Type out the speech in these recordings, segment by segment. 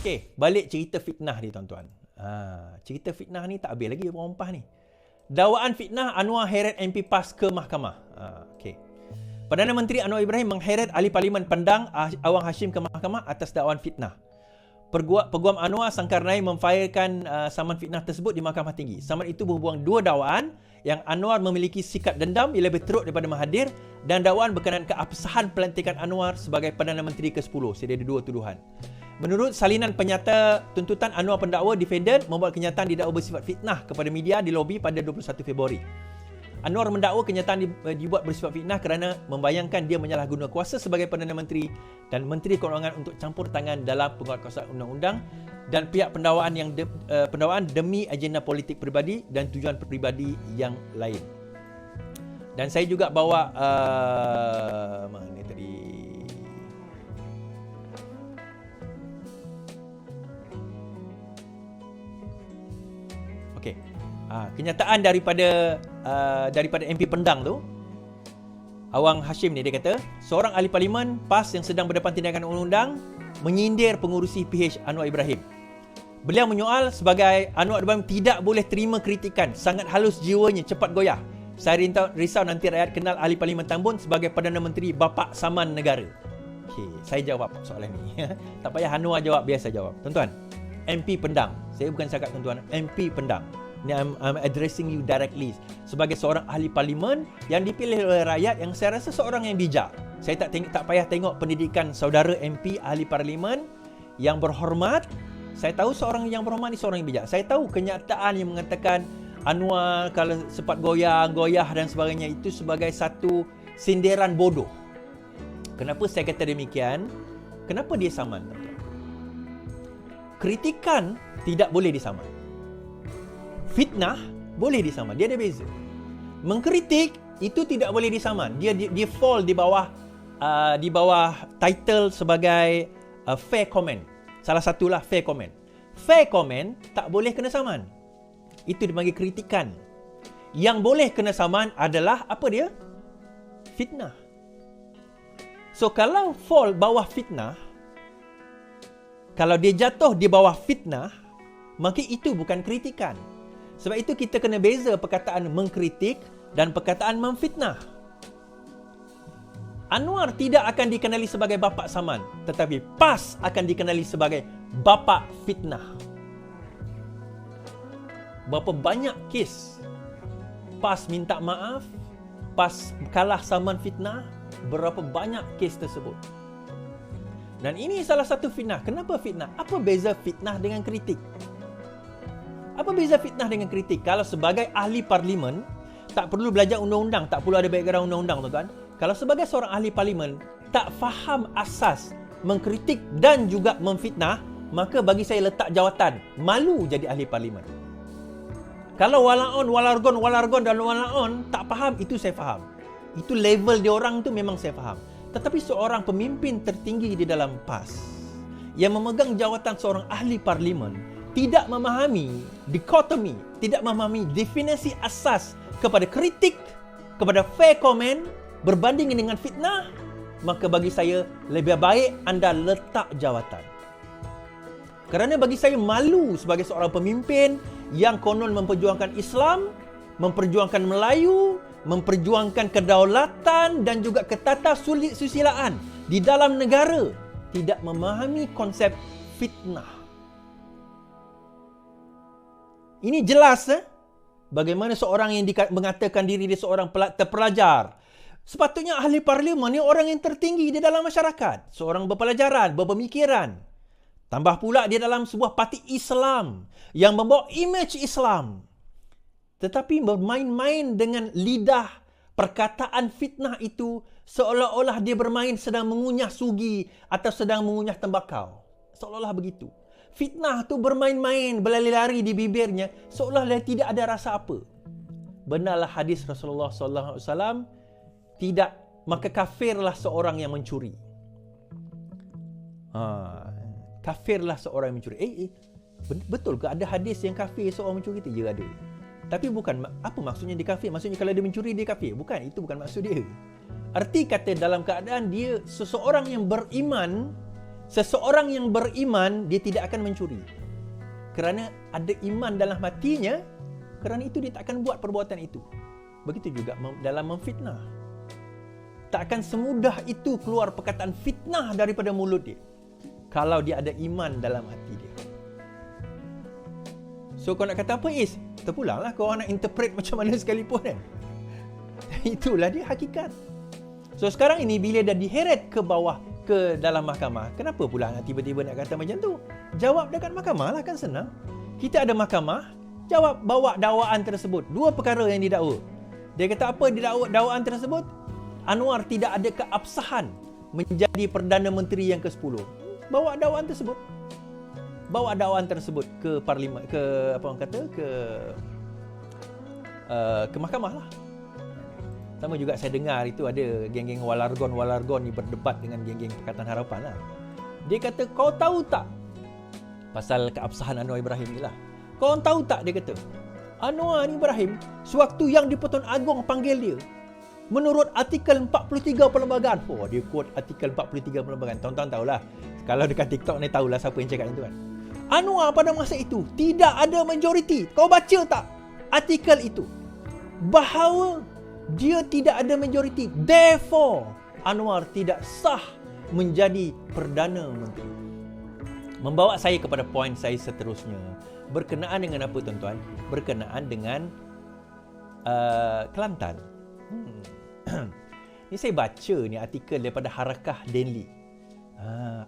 Okey, balik cerita fitnah ni tuan-tuan. Cerita fitnah ni tak habis lagi perompah ni. Dakwaan fitnah Anwar heret MP PAS ke mahkamah. Okey. Perdana Menteri Anwar Ibrahim mengheret ahli parlimen Pendang Awang Hashim ke mahkamah atas dakwaan fitnah. Peguam Anwar Sangkarnai memfailkan saman fitnah tersebut di Mahkamah Tinggi. Saman itu berhubung dua dakwaan yang Anwar memiliki sikap dendam ia lebih teruk daripada Mahathir dan dakwaan berkenaan keabsahan pelantikan Anwar sebagai Perdana Menteri ke-10. Jadi ada dua tuduhan. Menurut salinan penyata tuntutan, Anwar pendakwa defendant membuat kenyataan didakwa bersifat fitnah kepada media di lobi pada 21 Februari. Anwar mendakwa kenyataan dibuat bersifat fitnah kerana membayangkan dia menyalahguna kuasa sebagai Perdana Menteri dan Menteri Keuangan untuk campur tangan dalam penguatkuasaan undang-undang dan pihak pendakwaan pendakwaan demi agenda politik peribadi dan tujuan peribadi yang lain. Dan saya juga bawa mana tadi? Okey. Kenyataan daripada MP Pendang tu, Awang Hashim ni, dia kata seorang ahli parlimen PAS yang sedang berdepan tindakan undang-undang menyindir pengurusi PH Anwar Ibrahim. Beliau menyoal sebagai Anwar Ibrahim tidak boleh terima kritikan, sangat halus jiwanya, cepat goyah. Saya risau nanti rakyat kenal ahli parlimen Tambun sebagai Perdana Menteri Bapa Saman Negara. Okey, saya jawab soalan ni. Tak payah Anwar jawab, biar saya jawab. Tuan-tuan, MP Pendang. Saya bukan cakap tuan-tuan, MP Pendang. Ni I'm addressing you directly sebagai seorang ahli parlimen yang dipilih oleh rakyat yang saya rasa seorang yang bijak. Saya tak payah tengok pendidikan saudara MP ahli parlimen yang berhormat. Saya tahu seorang yang berhormat ni seorang yang bijak. Saya tahu kenyataan yang mengatakan Anwar kalau sempat goyah dan sebagainya itu sebagai satu sindiran bodoh. Kenapa saya kata demikian? Kenapa dia saman? Kritikan tidak boleh disaman. Fitnah boleh disaman. Dia ada beza. Mengkritik itu tidak boleh disaman. Dia fall di bawah title sebagai fair comment. Salah satulah fair comment. Fair comment tak boleh kena saman. Itu dipanggil kritikan. Yang boleh kena saman adalah apa dia? Fitnah. So kalau fall bawah fitnah, kalau dia jatuh di bawah fitnah, maka itu bukan kritikan. Sebab itu kita kena beza perkataan mengkritik dan perkataan memfitnah. Anwar tidak akan dikenali sebagai bapa saman, tetapi PAS akan dikenali sebagai bapa fitnah. Berapa banyak kes PAS minta maaf, PAS kalah saman fitnah, berapa banyak kes tersebut. Dan ini salah satu fitnah. Kenapa fitnah? Apa beza fitnah dengan kritik? Apa beza fitnah dengan kritik? Kalau sebagai ahli parlimen, tak perlu belajar undang-undang, tak perlu ada background undang-undang, tuan-tuan. Kalau sebagai seorang ahli parlimen, tak faham asas mengkritik dan juga memfitnah, maka bagi saya letak jawatan, malu jadi ahli parlimen. Kalau walargon dan walaon, tak faham, itu saya faham. Itu level dia orang tu memang saya faham. Tetapi seorang pemimpin tertinggi di dalam PAS yang memegang jawatan seorang ahli parlimen tidak memahami dikotomi, tidak memahami definisi asas kepada kritik, kepada fair comment berbanding dengan fitnah, maka bagi saya lebih baik anda letak jawatan. Kerana bagi saya malu sebagai seorang pemimpin yang konon memperjuangkan Islam, memperjuangkan Melayu, memperjuangkan kedaulatan dan juga ketatasusilaan di dalam negara, tidak memahami konsep fitnah. Ini jelas bagaimana seorang yang mengatakan diri dia seorang terpelajar. Sepatutnya ahli parlimen ni orang yang tertinggi di dalam masyarakat. Seorang berpelajaran, berpemikiran. Tambah pula dia dalam sebuah parti Islam yang membawa imej Islam. Tetapi bermain-main dengan lidah perkataan fitnah itu seolah-olah dia bermain sedang mengunyah sugi atau sedang mengunyah tembakau. Seolah-olah begitu. Fitnah tu bermain-main, berlari-lari di bibirnya seolah-olah tidak ada rasa apa. Benarlah hadis Rasulullah sallallahu alaihi wasallam, tidak, maka kafirlah seorang yang mencuri. Kafirlah seorang yang mencuri. Betul ke ada hadis yang kafir seorang mencuri itu? Ya, ada. Tapi bukan apa maksudnya dia kafir? Maksudnya kalau dia mencuri dia kafir? Bukan, itu bukan maksud dia. Arti kata dalam keadaan dia seseorang yang beriman Seseorang yang beriman, dia tidak akan mencuri. Kerana ada iman dalam hatinya, kerana itu dia tak akan buat perbuatan itu. Begitu juga dalam memfitnah. Tak akan semudah itu keluar perkataan fitnah daripada mulut dia, kalau dia ada iman dalam hati dia. So kau nak kata apa Is? Terpulanglah kau nak interpret macam mana sekalipun kan. Itulah dia hakikat. So sekarang ini bila dah diheret ke bawah, ke dalam mahkamah, kenapa pula nak tiba-tiba nak kata macam tu? Jawab dekat mahkamah lah, kan senang. Kita ada mahkamah, jawab, bawa dakwaan tersebut. 2 perkara yang didakwa. Dia kata apa di dakwaan tersebut? Anwar tidak ada keabsahan menjadi Perdana Menteri yang ke-10. Bawa dakwaan tersebut. Bawa dakwaan tersebut ke parlimen, ke apa orang kata, ke mahkamah lah. Sama juga saya dengar itu ada geng-geng walargon ni berdebat dengan geng-geng Pakatan Harapan lah. Dia kata, kau tahu tak pasal keabsahan Anwar Ibrahim ni lah. Kau tahu tak, dia kata, Anwar Ibrahim sewaktu yang di-Pertuan Agong panggil dia, menurut artikel 43 perlembagaan. Oh, dia quote artikel 43 perlembagaan. Tuan-tuan tahulah. Kalau dekat TikTok ni tahulah siapa yang cakap itu kan. Anwar pada masa itu tidak ada majoriti. Kau baca tak artikel itu? Bahawa dia tidak ada majoriti. Therefore, Anwar tidak sah menjadi Perdana Menteri. Membawa saya kepada poin saya seterusnya. Berkenaan dengan apa tuan-tuan? Berkenaan dengan Kelantan. Ni saya baca ni artikel daripada Harakah Daily.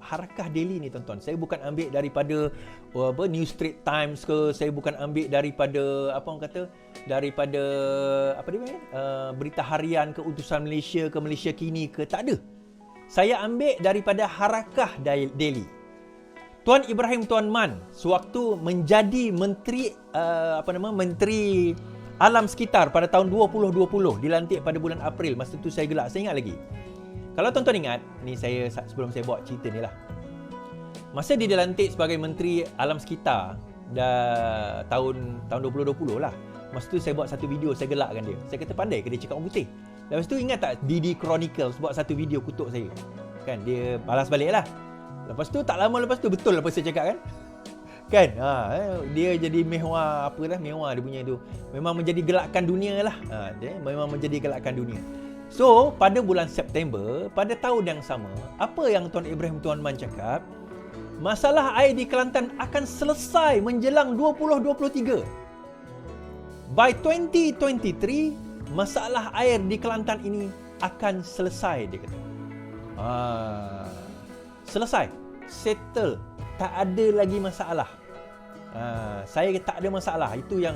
Harakah Daily ni tuan-tuan, saya bukan ambil daripada New Straits Times ke, saya bukan ambil daripada apa orang kata, daripada apa dia Berita Harian ke, Utusan Malaysia ke, Malaysia Kini ke, tak ada. Saya ambil daripada Harakah Daily. Tuan Ibrahim Tuan Man sewaktu menjadi menteri Menteri Alam Sekitar pada tahun 2020, dilantik pada bulan April. Masa tu saya gelak, saya ingat lagi. Kalau tuan-tuan ingat, ni saya sebelum saya bawa cerita ni lah. Masa dia dilantik sebagai Menteri Alam Sekitar tahun 2020 lah. Masa tu saya buat satu video, saya gelakkan dia. Saya kata, pandai ke dia cakap orang putih? Lepas tu ingat tak DD Chronicles buat satu video kutuk saya? Kan dia balas balik lah. Lepas tu tak lama lepas tu betul apa saya cakap kan? Kan? Dia jadi mewah, mewah dia punya tu. Memang menjadi gelakan dunia lah. Dia memang menjadi gelakan dunia. So, pada bulan September, pada tahun yang sama, apa yang Tuan Ibrahim Tuan Man cakap? Masalah air di Kelantan akan selesai menjelang 2023. By 2023, masalah air di Kelantan ini akan selesai, dia kata. Selesai. Settle. Tak ada lagi masalah. Saya tak ada masalah. Itu yang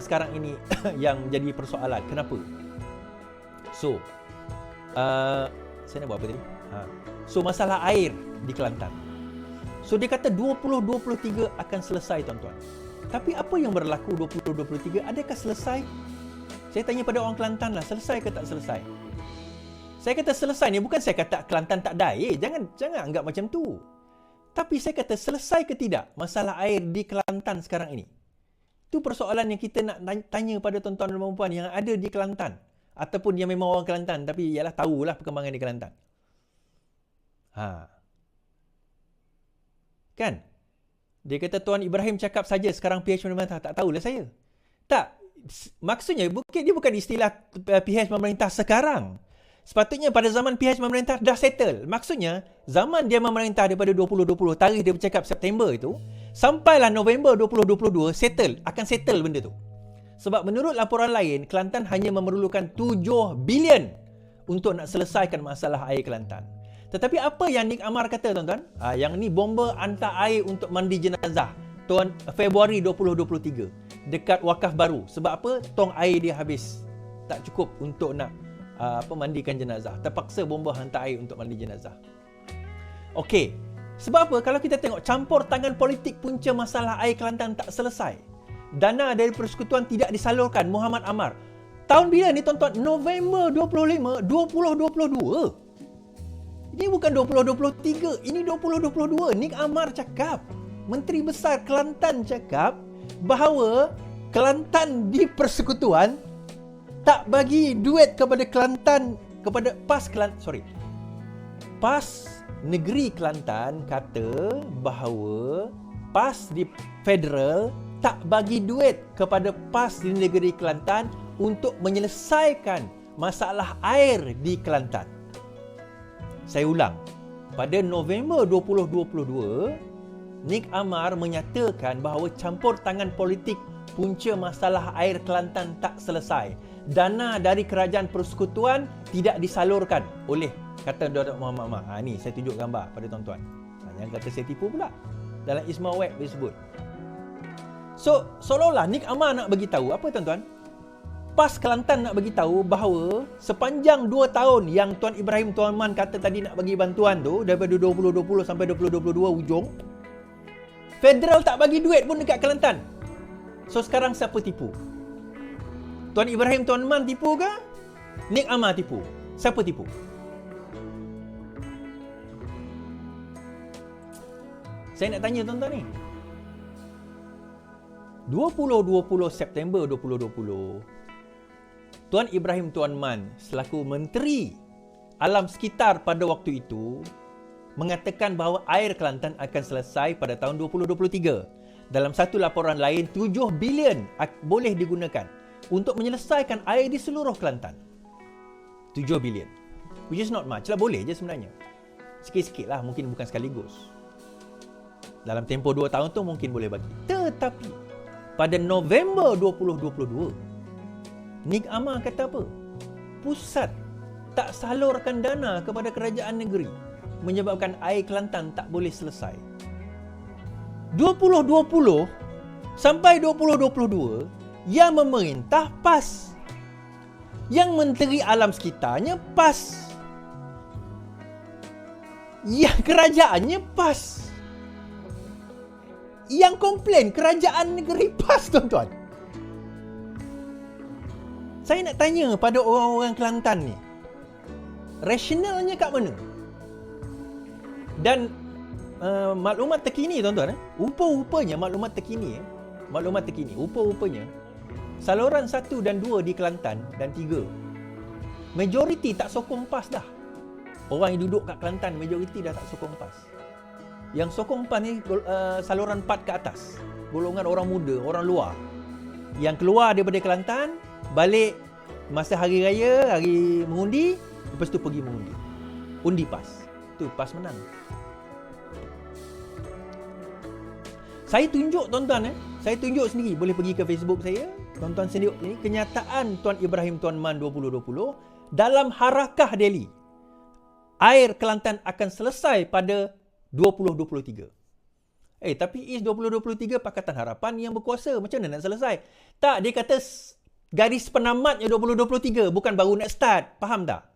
sekarang ini yang jadi persoalan. Kenapa? So, saya nak buat apa tadi? So, masalah air di Kelantan. So, dia kata 2023 akan selesai, tuan-tuan. Tapi apa yang berlaku 2023? Adakah selesai? Saya tanya pada orang Kelantan lah, selesai ke tak selesai? Saya kata selesai ni, bukan saya kata Kelantan tak ada air. Jangan anggap macam tu. Tapi saya kata selesai ke tidak masalah air di Kelantan sekarang ini? Itu persoalan yang kita nak tanya pada tuan-tuan dan puan-puan yang ada di Kelantan. Ataupun yang memang orang Kelantan, tapi ialah tahulah perkembangan di Kelantan. Kan? Dia kata Tuan Ibrahim cakap saja sekarang PH pemerintah. Tak tahulah saya. Tak. Maksudnya dia bukan istilah PH pemerintah sekarang. Sepatutnya pada zaman PH pemerintah dah settle. Maksudnya zaman dia memerintah daripada 2020, tarikh dia bercakap September itu, sampailah November 2022 akan settle benda tu. Sebab menurut laporan lain, Kelantan hanya memerlukan 7 bilion untuk nak selesaikan masalah air Kelantan. Tetapi apa yang Nick Amar kata, tuan-tuan? Yang ni bomba hantar air untuk mandi jenazah. Februari 2023. Dekat Wakaf Baru. Sebab apa? Tong air dia habis. Tak cukup untuk nak mandikan jenazah. Terpaksa bomba hantar air untuk mandi jenazah. Okey. Sebab apa? Kalau kita tengok campur tangan politik punca masalah air Kelantan tak selesai. Dana dari persekutuan tidak disalurkan. Muhammad Amar. Tahun bila ni tuan-tuan? November 25, 2022. Ini bukan 2023. Ini 2022. Nick Amar cakap. Menteri Besar Kelantan cakap bahawa Kelantan di persekutuan tak bagi duit kepada Kelantan, kepada PAS Kelantan. PAS Negeri Kelantan kata bahawa PAS di federal tak bagi duit kepada PAS di Negeri Kelantan untuk menyelesaikan masalah air di Kelantan. Saya ulang, pada November 2022, Nik Amar menyatakan bahawa campur tangan politik punca masalah air Kelantan tak selesai. Dana dari kerajaan persekutuan tidak disalurkan oleh, kata Dr. Muhammad Amar. Ni saya tunjuk gambar pada tuan-tuan. Yang kata saya tipu pula. Dalam Isma Web disebut. So, seolah-olah Nik Amar nak bagi tahu apa tuan-tuan? PAS Kelantan nak bagi tahu bahawa sepanjang 2 tahun yang Tuan Ibrahim Tuan Man kata tadi nak bagi bantuan tu, daripada 2020 sampai 2022 ujung, federal tak bagi duit pun dekat Kelantan. So sekarang siapa tipu? Tuan Ibrahim Tuan Man tipu ke? Nik Amar tipu? Siapa tipu? Saya nak tanya tuan-tuan ni. 20 September 2020, Tuan Ibrahim Tuan Man selaku Menteri Alam Sekitar pada waktu itu mengatakan bahawa air Kelantan akan selesai pada tahun 2023. Dalam satu laporan lain, 7 bilion boleh digunakan untuk menyelesaikan air di seluruh Kelantan. 7 bilion. Which is not much lah, boleh je sebenarnya. Sikit-sikit lah, mungkin bukan sekaligus. Dalam tempoh 2 tahun tu mungkin boleh bagi. Tetapi pada November 2022, Nik Amar kata apa? Pusat tak salurkan dana kepada kerajaan negeri menyebabkan air Kelantan tak boleh selesai. 2020 sampai 2022 yang memerintah PAS. Yang Menteri Alam Sekitarnya PAS. Yang kerajaannya PAS. Yang komplain kerajaan negeri PAS, tuan-tuan. Saya nak tanya pada orang-orang Kelantan ni, rasionalnya kat mana? Dan maklumat terkini, tuan-tuan, rupa-rupanya maklumat terkini, rupa-rupanya saluran 1 dan 2 di Kelantan dan 3, majoriti tak sokong PAS dah. Orang yang duduk kat Kelantan, majoriti dah tak sokong PAS. Yang sokong PAS ni saluran 4 ke atas, golongan orang muda, orang luar, yang keluar daripada Kelantan, balik masa hari raya, hari mengundi, lepas tu pergi mengundi, undi PAS. Tu PAS menang. Saya tunjuk, tuan-tuan, saya tunjuk sendiri, boleh pergi ke Facebook saya, tuan-tuan sendiri ni, kenyataan Tuan Ibrahim Tuan Man 2020 dalam Harakah Daily. Air Kelantan akan selesai pada 2023. Tapi IS 2023 Pakatan Harapan yang berkuasa, macam mana nak selesai? Tak, dia kata garis penamatnya 2023, bukan baru nak start. Faham tak?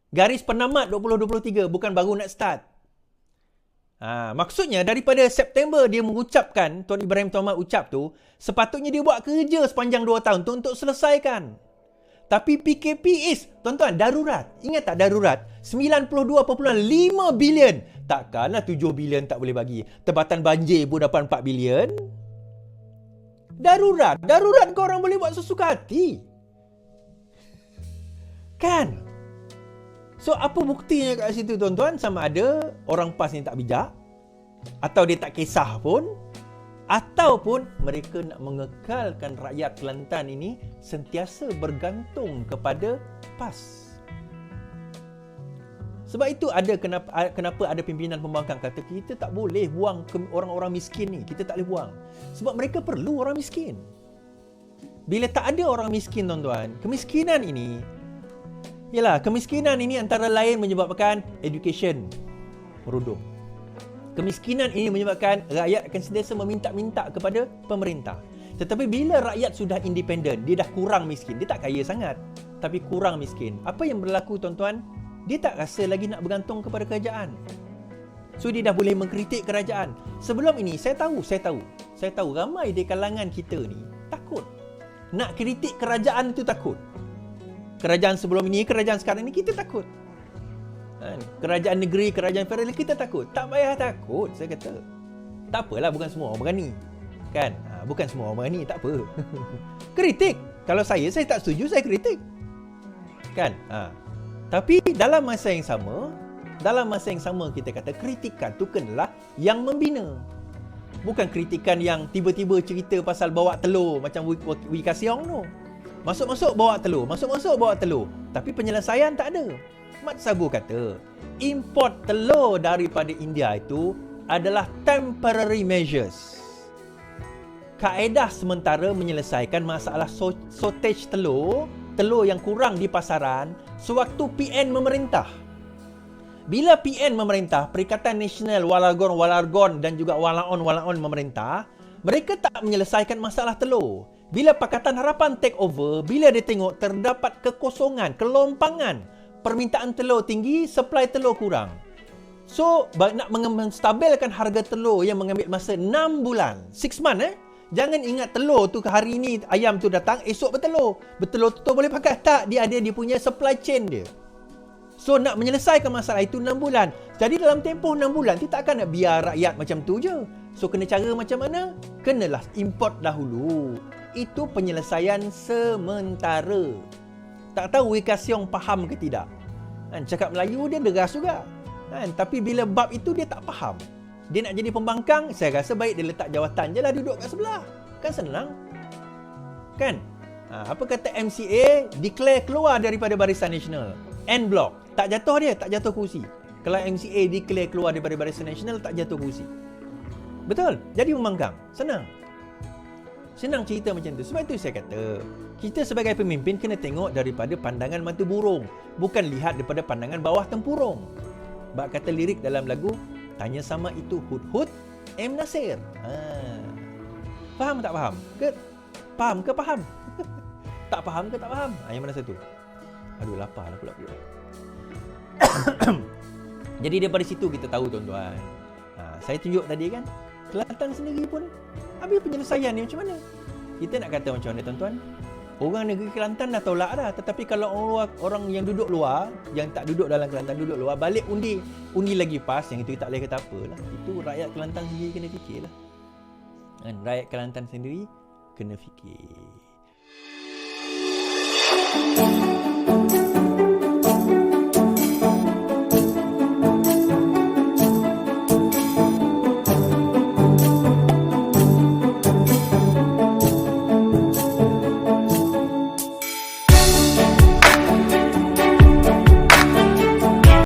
Garis penamat 2023, bukan baru nak start. Maksudnya daripada September dia mengucapkan, Tuan Ibrahim Tuan Man ucap tu, sepatutnya dia buat kerja sepanjang 2 tahun tu untuk selesaikan. Tapi PKP is, tuan-tuan, darurat. Ingat tak darurat? 92.5 bilion. Takkanlah 7 bilion tak boleh bagi. Tempatan banjir pun dapat 4 bilion. Darurat. Darurat kau orang boleh buat sesuka hati. Kan? So, apa buktinya kat situ, tuan-tuan? Sama ada orang PAS ni tak bijak, atau dia tak kisah pun, ataupun mereka nak mengekalkan rakyat Kelantan ini sentiasa bergantung kepada PAS. Sebab itu ada kenapa ada pimpinan pembangkang kata kita tak boleh buang ke orang-orang miskin ni. Kita tak boleh buang. Sebab mereka perlu orang miskin. Bila tak ada orang miskin, tuan-tuan, kemiskinan ini antara lain menyebabkan education merudum. Kemiskinan ini menyebabkan rakyat akan sentiasa meminta-minta kepada pemerintah. Tetapi bila rakyat sudah independen, dia dah kurang miskin. Dia tak kaya sangat, tapi kurang miskin. Apa yang berlaku, tuan-tuan? Dia tak rasa lagi nak bergantung kepada kerajaan. So, dia dah boleh mengkritik kerajaan. Sebelum ini, saya tahu ramai di kalangan kita ni takut. Nak kritik kerajaan itu takut. Kerajaan sebelum ini, kerajaan sekarang ni kita takut. Kerajaan negeri, kerajaan federal kita takut. Tak payah takut, saya kata. Tak apalah, bukan semua orang berani. Kan? Bukan semua orang berani, tak apa. Kritik. Kalau saya tak setuju, saya kritik. Kan? Tapi dalam masa yang sama, dalam masa yang sama kita kata kritikan tu kenalah yang membina. Bukan kritikan yang tiba-tiba cerita pasal bawa telur macam Wee Ka Siong tu. Masuk-masuk bawa telur, masuk-masuk bawa telur. Tapi penyelesaian tak ada. Mat Sabu kata, import telur daripada India itu adalah temporary measures. Kaedah sementara menyelesaikan masalah shortage telur yang kurang di pasaran sewaktu PN memerintah. Bila PN memerintah, Perikatan Nasional Walargon dan juga Walaon memerintah, mereka tak menyelesaikan masalah telur. Bila Pakatan Harapan take over, bila dia tengok terdapat kekosongan, kelompangan, permintaan telur tinggi, supply telur kurang. So, nak menstabilkan harga telur yang mengambil masa 6 bulan, 6 months Jangan ingat telur tu ke hari ni ayam tu datang, esok bertelur. Bertelur tu boleh pakai tak? Dia ada dia punya supply chain dia. So nak menyelesaikan masalah itu 6 bulan. Jadi dalam tempoh 6 bulan tu takkan nak biar rakyat macam tu je. So kena cara macam mana? Kenalah import dahulu. Itu penyelesaian sementara. Tak tahu Wee Ka Siong faham ke tidak? Cakap Melayu dia deras juga. Tapi bila bab itu dia tak faham. Dia nak jadi pembangkang, saya rasa baik dia letak jawatan je lah duduk kat sebelah. Kan senang. Kan? Apa kata MCA, declare keluar daripada Barisan Nasional. End block. Tak jatuh dia, tak jatuh kursi. Kalau MCA declare keluar daripada Barisan Nasional, tak jatuh kursi. Betul? Jadi pembangkang. Senang. Senang cerita macam tu. Sebab itu saya kata, kita sebagai pemimpin kena tengok daripada pandangan mata burung. Bukan lihat daripada pandangan bawah tempurung. Bak kata lirik dalam lagu, tanya sama itu Hud-Hud M. Nasir. Faham tak faham? Faham ke faham? Tak faham ke tak faham? Yang mana satu? Aduh, lapar lah pula. Jadi daripada situ kita tahu tuan-tuan. Saya tunjuk tadi kan, Kelantan sendiri pun habis penyelesaian ni macam mana? Kita nak kata macam mana tuan-tuan? Orang negeri Kelantan dah tolak dah. Tetapi kalau orang yang duduk luar, yang tak duduk dalam Kelantan, duduk luar, balik undi lagi pas, yang itu tak boleh kata apa lah. Itu rakyat Kelantan sendiri kena fikir lah. Rakyat Kelantan sendiri kena fikir.